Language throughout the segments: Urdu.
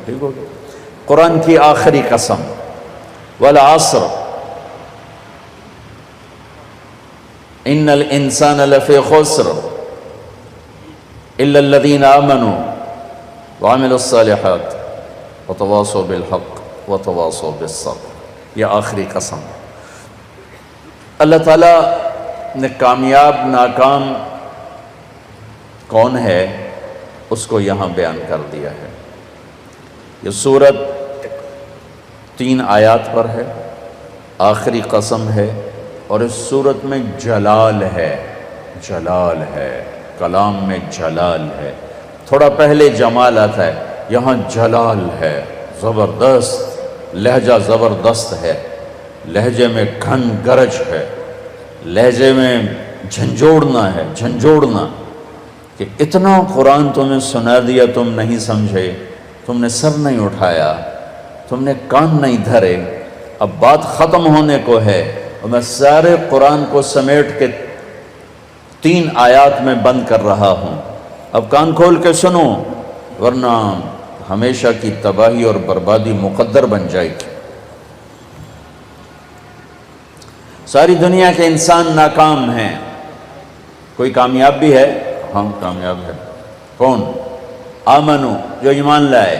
ٹھیک ہو گیا۔ قرآن کی آخری قسم، والعصر ان الانسان لفی خسر الا الذین آمنوا وعملوا الصالحات وتواصوا بالحق وتواصوا بالصبر۔ یہ آخری قسم۔ اللہ تعالیٰ نے کامیاب ناکام کون ہے اس کو یہاں بیان کر دیا ہے۔ یہ سورت 3 آیات پر ہے، آخری قسم ہے، اور اس سورت میں جلال ہے، جلال ہے، کلام میں جلال ہے۔ تھوڑا پہلے جمال آتا ہے، یہاں جلال ہے، زبردست لہجہ، زبردست ہے، لہجے میں گھن گرج ہے، لہجے میں جھنجھوڑنا ہے، جھنجھوڑنا، کہ اتنا قرآن تمہیں سنا دیا تم نہیں سمجھے، تم نے سر نہیں اٹھایا، تم نے کان نہیں دھرے، اب بات ختم ہونے کو ہے، اور میں سارے قرآن کو سمیٹ کے 3 آیات میں بند کر رہا ہوں۔ اب کان کھول کے سنو، ورنہ ہمیشہ کی تباہی اور بربادی مقدر بن جائے گی۔ ساری دنیا کے انسان ناکام ہیں، کوئی کامیاب بھی ہے؟ ہاں کامیاب ہے۔ کون؟ آمنو، جو ایمان لائے،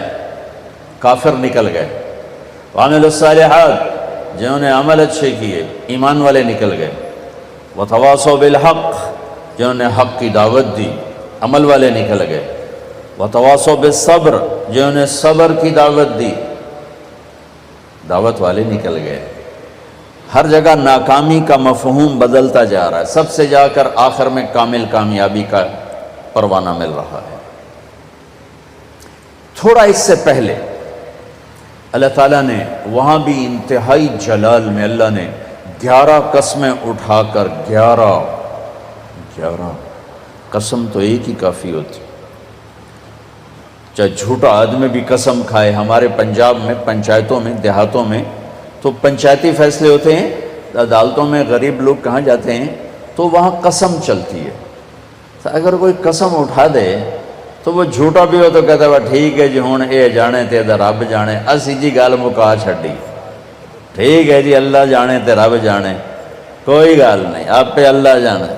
کافر نکل گئے، وعملوا الصالحات، جنہوں نے عمل اچھے کیے، ایمان والے نکل گئے، وتواصوا بالحق، جنہوں نے حق کی دعوت دی، عمل والے نکل گئے، وتواصوا بالصبر، جنہوں نے صبر کی دعوت دی، دعوت والے نکل گئے۔ ہر جگہ ناکامی کا مفہوم بدلتا جا رہا ہے، سب سے جا کر آخر میں کامل کامیابی کا پروانہ مل رہا ہے۔ تھوڑا اس سے پہلے اللہ تعالیٰ نے وہاں بھی انتہائی جلال میں اللہ نے 11 قسمیں اٹھا کر 11 قسم تو ایک ہی کافی ہوتی، چاہے جھوٹا آدمی بھی قسم کھائے۔ ہمارے پنجاب میں پنچایتوں میں دیہاتوں میں تو پنچایتی فیصلے ہوتے ہیں، عدالتوں میں غریب لوگ کہاں جاتے ہیں تو وہاں قسم چلتی ہے۔ تو اگر کوئی قسم اٹھا دے تو وہ جھوٹا بھی ہو تو کہتا ہے ٹھیک ہے جی ہوں اے جانے تے رب جانے، اسی جی گل مکا چھڈی، ٹھیک ہے جی اللہ جانے تے رب جانے، کوئی گل نہیں، آپ پہ اللہ جانے۔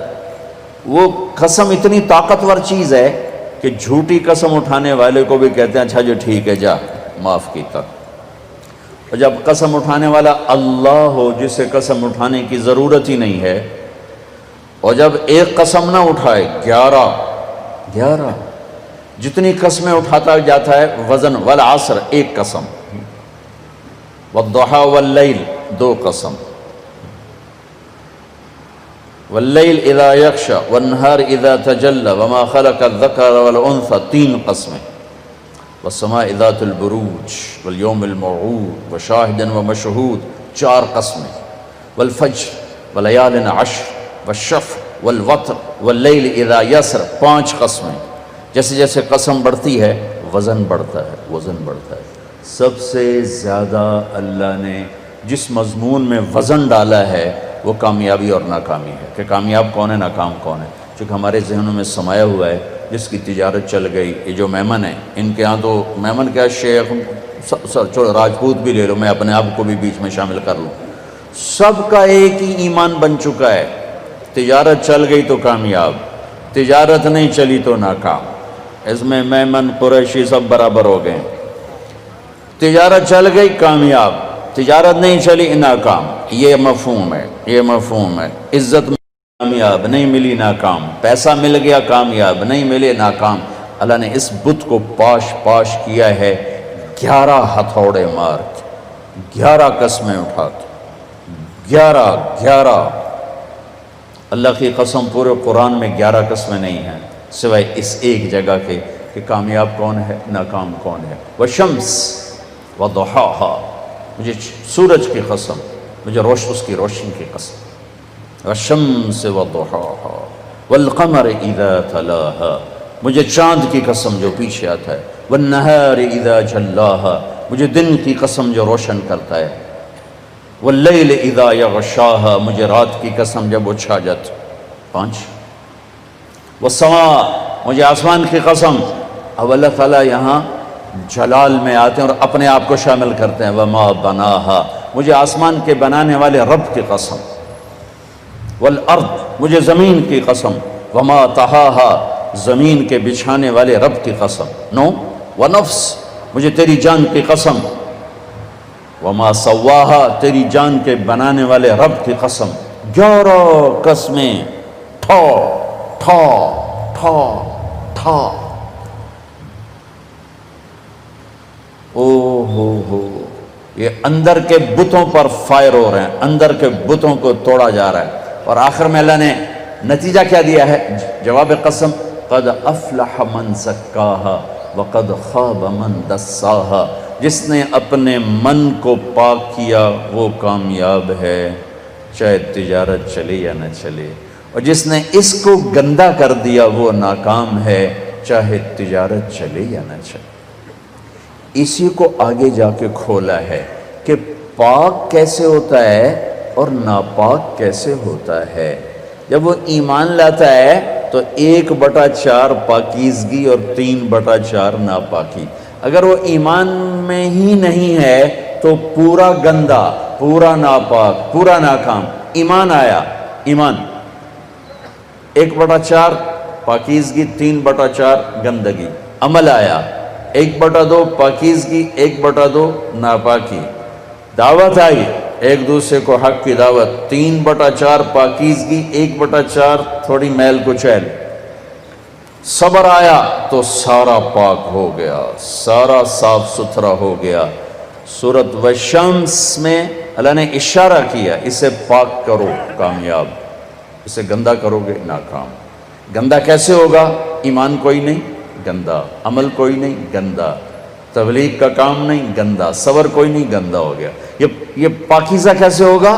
وہ قسم اتنی طاقتور چیز ہے کہ جھوٹی قسم اٹھانے والے کو بھی کہتے ہیں اچھا جو ٹھیک ہے جا معاف کیتا۔ اور جب قسم اٹھانے والا اللہ ہو جسے قسم اٹھانے کی ضرورت ہی نہیں ہے، اور جب ایک قسم نہ اٹھائے 11 جتنی قسمیں اٹھاتا جاتا ہے وزن، والعصر ایک قسم، والضحى واللیل 2 قسم، واللیل اذا یغشی والنہار اذا تجلی وما خلق الذکر والانثى 3 قسمیں، والسماء ذات البروج والیوم الموعود وشاہد ومشہود 4 قسمیں، والفجر ولیال عشر والشفع والوتر واللیل اذا یسر 5 قسمیں۔ جیسے جیسے قسم بڑھتی ہے وزن بڑھتا ہے، وزن بڑھتا ہے۔ سب سے زیادہ اللہ نے جس مضمون میں وزن ڈالا ہے وہ کامیابی اور ناکامی ہے، کہ کامیاب کون ہے، ناکام کون ہے۔ چونکہ ہمارے ذہنوں میں سمایا ہوا ہے جس کی تجارت چل گئی، یہ جو میمن ہیں ان کے ہاں تو میمن کیا شیخ چلو راجپوت بھی لے لو، میں اپنے آپ کو بھی بیچ میں شامل کر لوں، سب کا ایک ہی ایمان بن چکا ہے، تجارت چل گئی تو کامیاب، تجارت نہیں چلی تو ناکام۔ اس میں میمن قریشی سب برابر ہو گئے، تجارت چل گئی کامیاب، تجارت نہیں چلی ناکام۔ یہ مفہوم ہے، یہ مفہوم ہے۔ عزت کامیاب نہیں ملی ناکام، پیسہ مل گیا کامیاب نہیں ملے ناکام۔ اللہ نے اس بت کو پاش کیا ہے 11 ہتھوڑے مار کے، 11 قسمیں اٹھا کے، 11 اللہ کی قسم پورے قرآن میں 11 قسمیں نہیں ہیں سوائے اس ایک جگہ کے کہ کامیاب کون ہے، ناکام کون ہے۔ والشمس وضحاها، مجھے سورج کی قسم، مجھے اس کی روشنی کی قسم، والشمس وضحاها والقمر اذا تلاها، مجھے چاند کی قسم جو پیچھے آتا ہے، والنہار اذا جلاها، مجھے دن کی قسم جو روشن کرتا ہے، واللیل اذا یغشاها، مجھے رات کی قسم جب وہ چھا جاتی، 5۔ والسماء، مجھے آسمان کی قسم۔ اب اللہ تعالیٰ یہاں جلال میں آتے ہیں اور اپنے آپ کو شامل کرتے ہیں. وما بناہا، مجھے آسمان کے بنانے والے رب کی قسم. والارض، مجھے زمین کی قسم. وما طہاہا، زمین کے بچھانے والے رب کی قسم. نو ونفس، مجھے تیری جان کی قسم. وما سواہا، تیری جان کے بنانے والے رب کی قسم. 11 قسمیں ٹھا ٹھا ٹھا ٹھا. او ہو، یہ اندر کے بتوں پر فائر ہو رہے ہیں، اندر کے بتوں کو توڑا جا رہا ہے. اور آخر میں اللہ نے نتیجہ کیا دیا ہے؟ جواب قسم. قد افلح من زکاہا وقد خاب من دساہا. جس نے اپنے من کو پاک کیا وہ کامیاب ہے، چاہے تجارت چلے یا نہ چلے. اور جس نے اس کو گندا کر دیا وہ ناکام ہے، چاہے تجارت چلے یا نہ چلے. اسی کو آگے جا کے کھولا ہے کہ پاک کیسے ہوتا ہے اور ناپاک کیسے ہوتا ہے. جب وہ ایمان لاتا ہے تو 1/4 پاکیزگی اور 3/4 ناپاکی. اگر وہ ایمان میں ہی نہیں ہے تو پورا گندا، پورا ناپاک، پورا ناکام. ایمان آیا، ایمان 1/4 پاکیزگی، 3/4 گندگی. عمل آیا 1/2 پاکیزگی، 1/2 ناپاکی. دعوت آئی، ایک دوسرے کو حق کی دعوت، 3/4 پاکیزگی، 1/4 تھوڑی میل کچیل. صبر آیا تو سارا پاک ہو گیا، سارا صاف ستھرا ہو گیا. سورۃ والشمس میں اللہ نے اشارہ کیا، اسے پاک کرو کامیاب، اسے گندا کرو گے ناکام. گندا کیسے ہوگا؟ ایمان کوئی نہیں، گندا. عمل کوئی نہیں، گندا. تبلیغ کا کام نہیں، گندا. صبر کوئی نہیں، گندا ہو گیا. یہ پاکیزہ کیسے ہوگا؟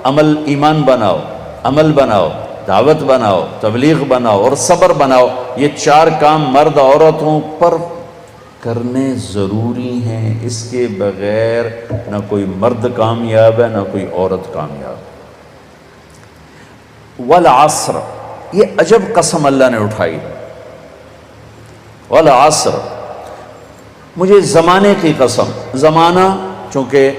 عمل، ایمان بناؤ، عمل بناؤ، دعوت بناؤ، تبلیغ بناؤ اور صبر بناؤ. یہ 4 کام مرد عورتوں پر کرنے ضروری ہیں. اس کے بغیر نہ کوئی مرد کامیاب ہے، نہ کوئی عورت کامیاب. والعصر، یہ عجب قسم اللہ نے اٹھائی. والعصر، مجھے زمانے کی قسم. زمانہ چونکہ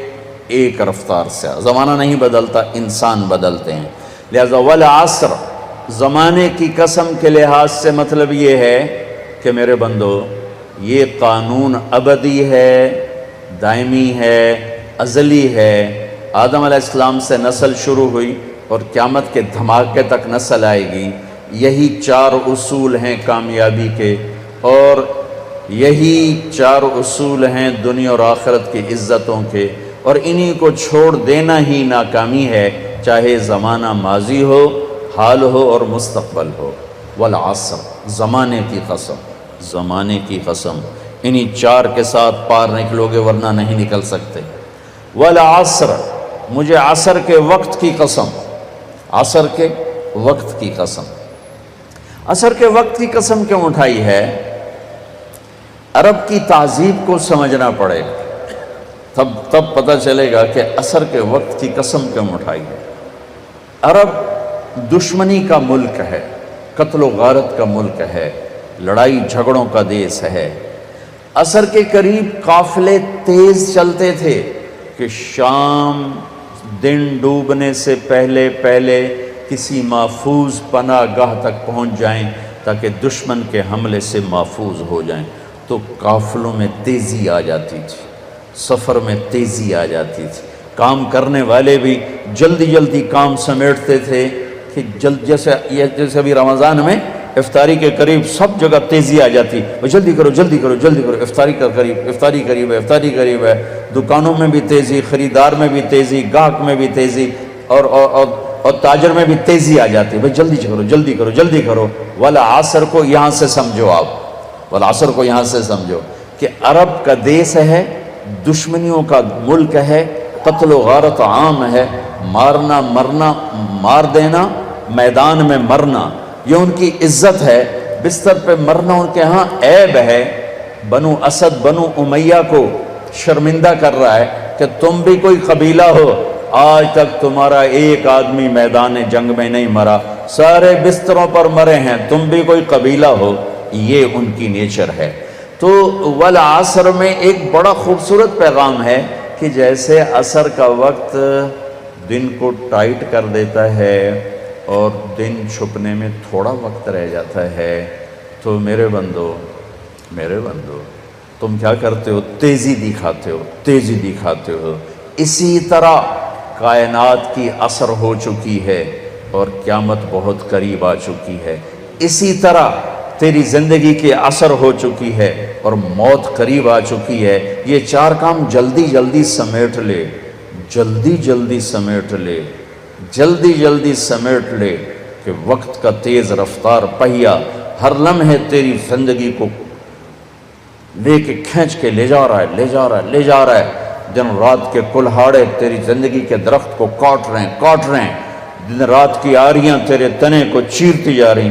ایک رفتار سے، زمانہ نہیں بدلتا، انسان بدلتے ہیں. لہذا والعصر، زمانے کی قسم کے لحاظ سے مطلب یہ ہے کہ میرے بندو، یہ قانون ابدی ہے، دائمی ہے، ازلی ہے. آدم علیہ السلام سے نسل شروع ہوئی اور قیامت کے دھماکے تک نسل آئے گی. یہی 4 اصول ہیں کامیابی کے، اور یہی 4 اصول ہیں دنیا اور آخرت کی عزتوں کے. اور انہی کو چھوڑ دینا ہی ناکامی ہے، چاہے زمانہ ماضی ہو، حال ہو اور مستقبل ہو. والعصر، زمانے کی قسم، زمانے کی قسم. انہی 4 کے ساتھ پار نکلو گے ورنہ نہیں نکل سکتے. والعصر، مجھے عصر کے وقت کی قسم. عصر کے وقت کی قسم. عصر کے وقت کی قسم کیوں اٹھائی ہے؟ عرب کی تہذیب کو سمجھنا پڑے گا، تب پتہ چلے گا کہ عصر کے وقت کی قسم کیوں اٹھائی ہے. عرب دشمنی کا ملک ہے، قتل و غارت کا ملک ہے، لڑائی جھگڑوں کا دیس ہے. عصر کے قریب قافلے تیز چلتے تھے کہ شام دن ڈوبنے سے پہلے کسی محفوظ پناہ گاہ تک پہنچ جائیں تاکہ دشمن کے حملے سے محفوظ ہو جائیں. تو قافلوں میں تیزی آ جاتی تھی، سفر میں تیزی آ جاتی تھی. کام کرنے والے بھی جلدی کام سمیٹتے تھے کہ جیسے ابھی رمضان میں افطاری کے قریب سب جگہ تیزی آ جاتی. جلدی کرو، افطاری کا قریب، افطاری قریب ہے. دکانوں میں بھی تیزی، خریدار میں بھی تیزی، گاہک میں بھی تیزی، اور تاجر میں بھی تیزی آ جاتی. جلدی کرو. والعصر کو یہاں سے سمجھو، آپ والعصر کو یہاں سے سمجھو کہ عرب کا دیس ہے، دشمنیوں کا ملک ہے، قتل و غارت عام ہے، مارنا مرنا، مار دینا، میدان میں مرنا، یہ ان کی عزت ہے. بستر پہ مرنا ان کے ہاں عیب ہے. بنو اسد، بنو امیہ کو شرمندہ کر رہا ہے کہ تم بھی کوئی قبیلہ ہو، آج تک تمہارا ایک آدمی میدان جنگ میں نہیں مرا، سارے بستروں پر مرے ہیں، تم بھی کوئی قبیلہ ہو. یہ ان کی نیچر ہے. تو والعصر میں ایک بڑا خوبصورت پیغام ہے کہ جیسے عصر کا وقت دن کو ٹائٹ کر دیتا ہے اور دن چھپنے میں تھوڑا وقت رہ جاتا ہے، تو میرے بندو تم کیا کرتے ہو؟ تیزی دکھاتے ہو۔ اسی طرح کائنات کی عصر ہو چکی ہے اور قیامت بہت قریب آ چکی ہے، اسی طرح تیری زندگی کی عصر ہو چکی ہے اور موت قریب آ چکی ہے۔ یہ چار کام جلدی جلدی سمیٹ لے، جلدی سمیٹ لے کہ وقت کا تیز رفتار پہیا ہر لمحے تیری زندگی کو لے کے کھینچ کے لے جا رہا ہے۔ دن رات کے کلہاڑے تیری زندگی کے درخت کو کاٹ رہے ہیں، دن رات کی آریاں تیرے تنے کو چیرتی جا رہی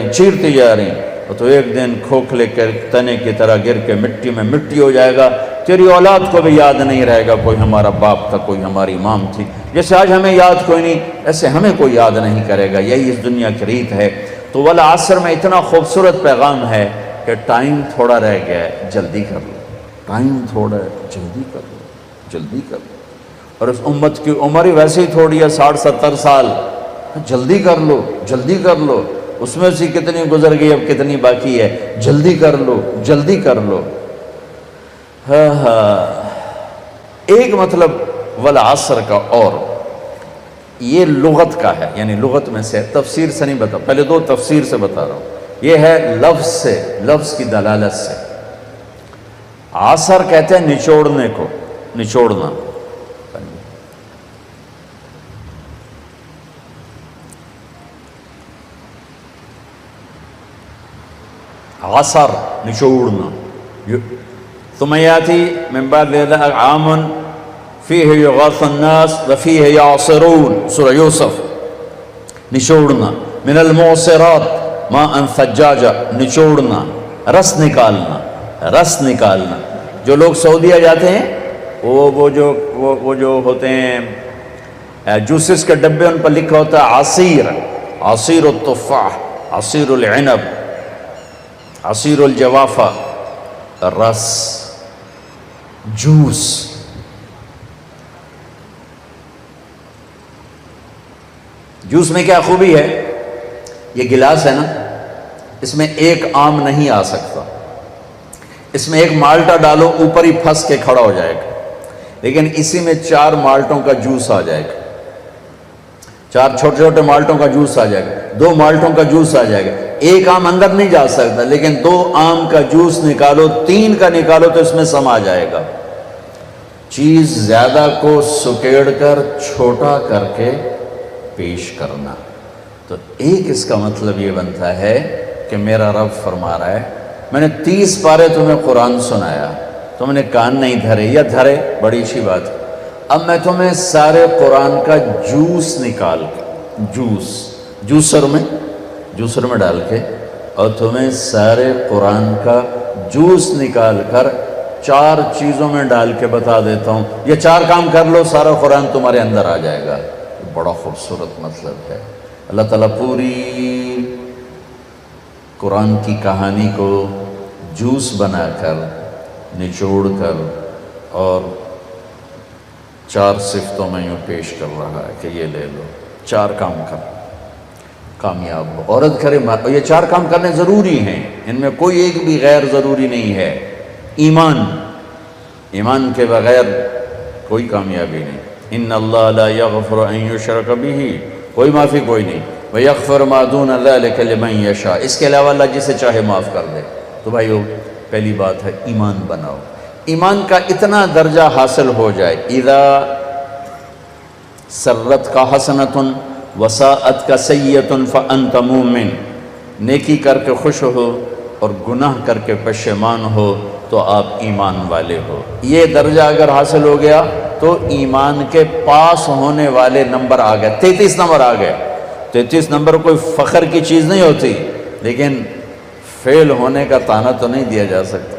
ہیں، اور تو ایک دن کھوکھلے کے تنے کی طرح گر کے مٹی میں مٹی ہو جائے گا۔ تیری اولاد کو بھی یاد نہیں رہے گا کوئی ہمارا باپ تھا، کوئی ہماری ماں تھی۔ جیسے آج ہمیں یاد کوئی نہیں، ایسے ہمیں کوئی یاد نہیں کرے گا۔ یہی اس دنیا کی ریت ہے۔ تو والعصر میں اتنا خوبصورت پیغام ہے کہ ٹائم تھوڑا رہ گیا ہے، جلدی کر لو۔ جلدی کر لو۔ اور اس امت کی عمر ہی ویسے ہی تھوڑی ہے، 60-70 سال۔ جلدی کر لو۔ اس میں سے کتنی گزر گئی، اب کتنی باقی ہے؟ جلدی کر لو۔ ایک مطلب والعصر کا، اور یہ لغت کا ہے، یعنی لغت میں سے، تفسیر سے نہیں بتا، پہلے دو تفسیر سے بتا رہا ہوں۔ یہ ہے لفظ سے، لفظ کی دلالت سے۔ عصر کہتے ہیں نچوڑنے کو، نچوڑنا۔ عصر نچوڑنا۔ ثم یاتی من بعد ذلك عام فیہ یغاث الناس وفیہ یعصرون، سورہ یوسف۔ نچوڑنا۔ من المعصرات ماء ثجاجا، نچوڑنا، رس نکالنا۔ جو لوگ سعودیہ جاتے ہیں وہ جو ہوتے ہیں جوسز کے ڈبے، ان پر لکھا ہوتا ہے عصیر التفاح، عصیر العنب، عصیر الجوافہ، رس، جوس۔ جوس میں کیا خوبی ہے؟ یہ گلاس ہے نا، اس میں ایک آم نہیں آ سکتا، اس میں ایک مالٹا ڈالو اوپر ہی پھنس کے کھڑا ہو جائے گا، لیکن اسی میں 4 مالٹوں کا جوس آ جائے گا، 4 چھوٹے چھوٹے مالٹوں کا جوس آ جائے گا، 2 مالٹوں کا جوس آ جائے گا۔ ایک آم اندر نہیں جا سکتا، لیکن 2 آم کا جوس نکالو، 3 کا نکالو تو اس میں سما جائے گا۔ چیز زیادہ کو سکیڑ کر چھوٹا کر کے پیش کرنا، تو ایک اس کا مطلب یہ بنتا ہے کہ میرا رب فرما رہا ہے، میں نے 30 پارے تمہیں قرآن سنایا، تم نے کان نہیں دھرے، یا دھرے بڑی اچھی بات ہے، اب میں تمہیں سارے قرآن کا جوس نکال کے، جوسر میں ڈال کے، اور تمہیں سارے قرآن کا جوس نکال کر 4 چیزوں میں ڈال کے بتا دیتا ہوں، یہ 4 کام کر لو، سارا قرآن تمہارے اندر آ جائے گا۔ بڑا خوبصورت مطلب ہے۔ اللہ تعالیٰ پوری قرآن کی کہانی کو جوس بنا کر، نچوڑ کر، اور 4 صفتوں میں یوں پیش کر رہا ہے کہ یہ لے لو، 4 کام کر، کامیاب ہو۔ عورت کرے، یہ 4 کام کرنے ضروری ہیں، ان میں کوئی ایک بھی غیر ضروری نہیں ہے۔ ایمان کے بغیر کوئی کامیابی نہیں۔ ان اللہ لا یغفر ان یشرک بہ، کوئی معافی کوئی نہیں، ویغفر ما دون ذلک لمن یشاء، اس کے علاوہ اللہ جسے چاہے معاف کر دے۔ تو بھائیو، پہلی بات ہے ایمان بناؤ۔ ایمان کا اتنا درجہ حاصل ہو جائے، اذا سرت کا حسنۃ وساءت کا سیئۃ فانت مومن، نیکی کر کے خوش ہو اور گناہ کر کے پشیمان ہو تو آپ ایمان والے ہو۔ یہ درجہ اگر حاصل ہو گیا تو ایمان کے پاس ہونے والے نمبر آ گئے، 33 نمبر آ گئے۔ 33 نمبر کوئی فخر کی چیز نہیں ہوتی، لیکن فیل ہونے کا طعنہ تو نہیں دیا جا سکتا۔